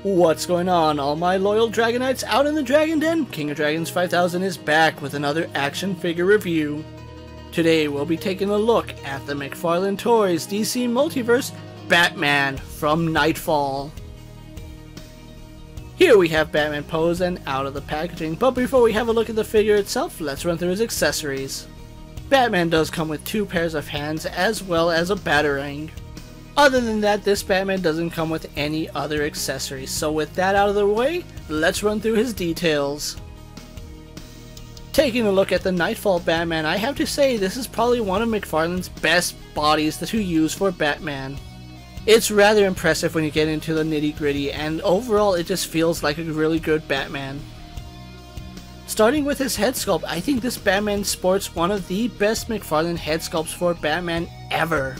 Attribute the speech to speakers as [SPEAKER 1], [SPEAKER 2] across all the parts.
[SPEAKER 1] What's going on, all my loyal Dragonites out in the Dragon Den? King of Dragons 5000 is back with another action figure review. Today we'll be taking a look at the McFarlane Toys DC Multiverse Batman from KnightFall. Here we have Batman posed and out of the packaging, but before we have a look at the figure itself, let's run through his accessories. Batman does come with 2 pairs of hands as well as a batarang. Other than that, this Batman doesn't come with any other accessories, so with that out of the way, let's run through his details. Taking a look at the KnightFall Batman, I have to say this is probably one of McFarlane's best bodies to use for Batman. It's rather impressive when you get into the nitty gritty, and overall it just feels like a really good Batman. Starting with his head sculpt, I think this Batman sports one of the best McFarlane head sculpts for Batman ever.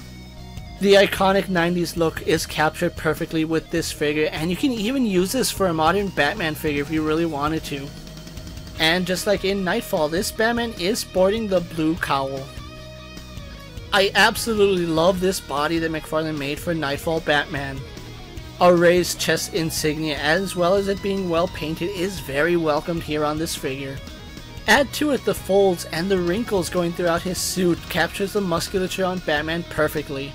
[SPEAKER 1] The iconic 90s look is captured perfectly with this figure, and you can even use this for a modern Batman figure if you really wanted to. And just like in KnightFall, this Batman is sporting the blue cowl. I absolutely love this body that McFarlane made for KnightFall Batman. A raised chest insignia as well as it being well painted is very welcomed here on this figure. Add to it the folds and the wrinkles going throughout his suit captures the musculature on Batman perfectly.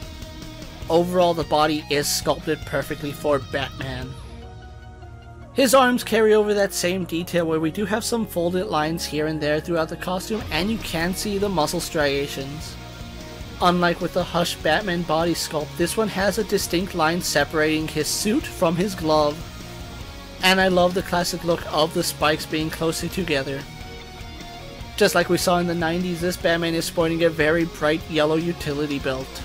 [SPEAKER 1] Overall, the body is sculpted perfectly for Batman. His arms carry over that same detail where we do have some folded lines here and there throughout the costume, and you can see the muscle striations. Unlike with the Hush Batman body sculpt, this one has a distinct line separating his suit from his glove. And I love the classic look of the spikes being closely together. Just like we saw in the 90s, this Batman is sporting a very bright yellow utility belt.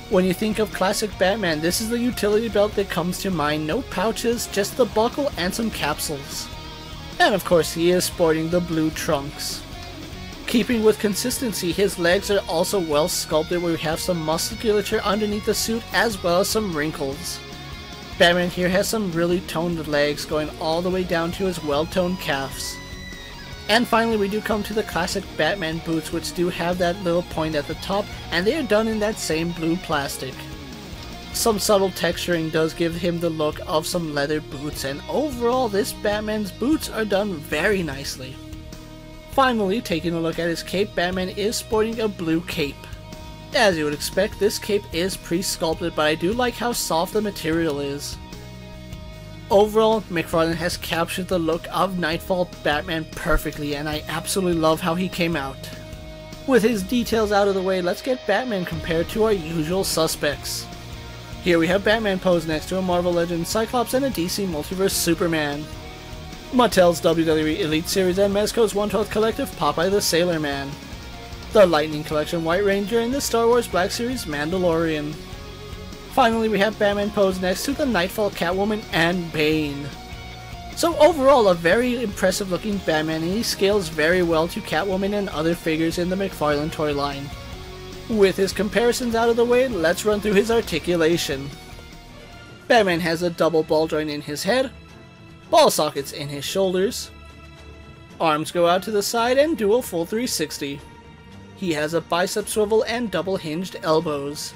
[SPEAKER 1] When you think of classic Batman, this is the utility belt that comes to mind. No pouches, just the buckle and some capsules. And of course he is sporting the blue trunks. Keeping with consistency, his legs are also well sculpted where we have some musculature underneath the suit as well as some wrinkles. Batman here has some really toned legs going all the way down to his well-toned calves. And finally we do come to the classic Batman boots, which do have that little point at the top, and they are done in that same blue plastic. Some subtle texturing does give him the look of some leather boots, and overall this Batman's boots are done very nicely. Finally, taking a look at his cape, Batman is sporting a blue cape. As you would expect, this cape is pre-sculpted, but I do like how soft the material is. Overall, McFarlane has captured the look of KnightFall Batman perfectly, and I absolutely love how he came out. With his details out of the way, let's get Batman compared to our usual suspects. Here we have Batman posed next to a Marvel Legends Cyclops and a DC Multiverse Superman. Mattel's WWE Elite Series and Mezco's 1/12 Collective Popeye the Sailor Man. The Lightning Collection White Ranger and the Star Wars Black Series Mandalorian. Finally, we have Batman posed next to the KnightFall Catwoman and Bane. So overall, a very impressive looking Batman, and he scales very well to Catwoman and other figures in the McFarlane toy line. With his comparisons out of the way, let's run through his articulation. Batman has a double ball joint in his head, ball sockets in his shoulders, arms go out to the side and do a full 360. He has a bicep swivel and double hinged elbows.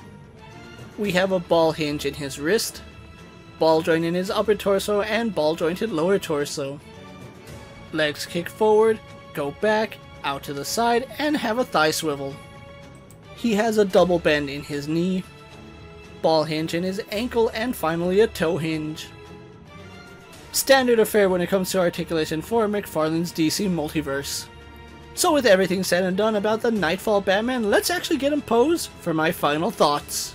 [SPEAKER 1] We have a ball hinge in his wrist, ball joint in his upper torso, and ball jointed lower torso. Legs kick forward, go back, out to the side, and have a thigh swivel. He has a double bend in his knee, ball hinge in his ankle, and finally a toe hinge. Standard affair when it comes to articulation for McFarlane's DC Multiverse. So with everything said and done about the KnightFall Batman, let's actually get him posed for my final thoughts.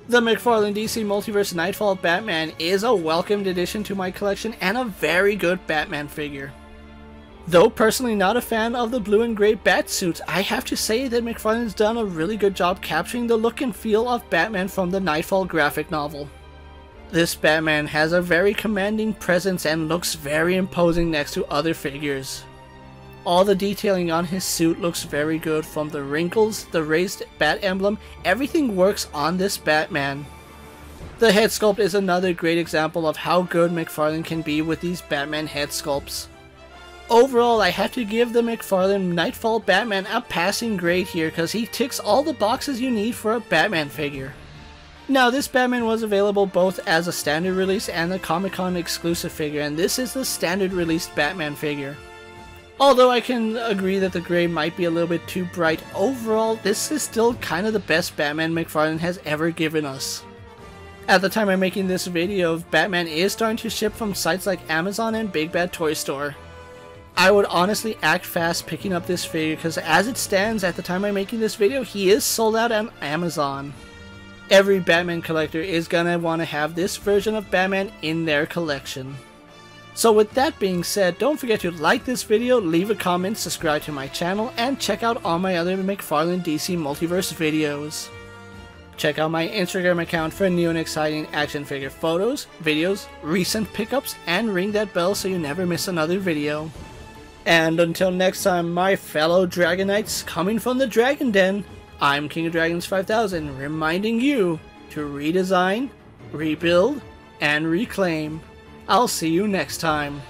[SPEAKER 1] The McFarlane DC Multiverse KnightFall Batman is a welcomed addition to my collection and a very good Batman figure. Though personally not a fan of the blue and gray bat suits, I have to say that McFarlane's done a really good job capturing the look and feel of Batman from the KnightFall graphic novel. This Batman has a very commanding presence and looks very imposing next to other figures. All the detailing on his suit looks very good, from the wrinkles, the raised bat emblem, everything works on this Batman. The head sculpt is another great example of how good McFarlane can be with these Batman head sculpts. Overall, I have to give the McFarlane KnightFall Batman a passing grade here because he ticks all the boxes you need for a Batman figure. Now, this Batman was available both as a standard release and a Comic-Con exclusive figure, and this is the standard released Batman figure. Although I can agree that the gray might be a little bit too bright, overall this is still kind of the best Batman McFarlane has ever given us. At the time I'm making this video, Batman is starting to ship from sites like Amazon and Big Bad Toy Store. I would honestly act fast picking up this figure because as it stands at the time I'm making this video, he is sold out on Amazon. Every Batman collector is gonna want to have this version of Batman in their collection. So with that being said, don't forget to like this video, leave a comment, subscribe to my channel, and check out all my other McFarlane DC Multiverse videos. Check out my Instagram account for new and exciting action figure photos, videos, recent pickups, and ring that bell so you never miss another video. And until next time, my fellow Dragonites coming from the Dragon Den, I'm KingofDragons 5000, reminding you to redesign, rebuild, and reclaim. I'll see you next time.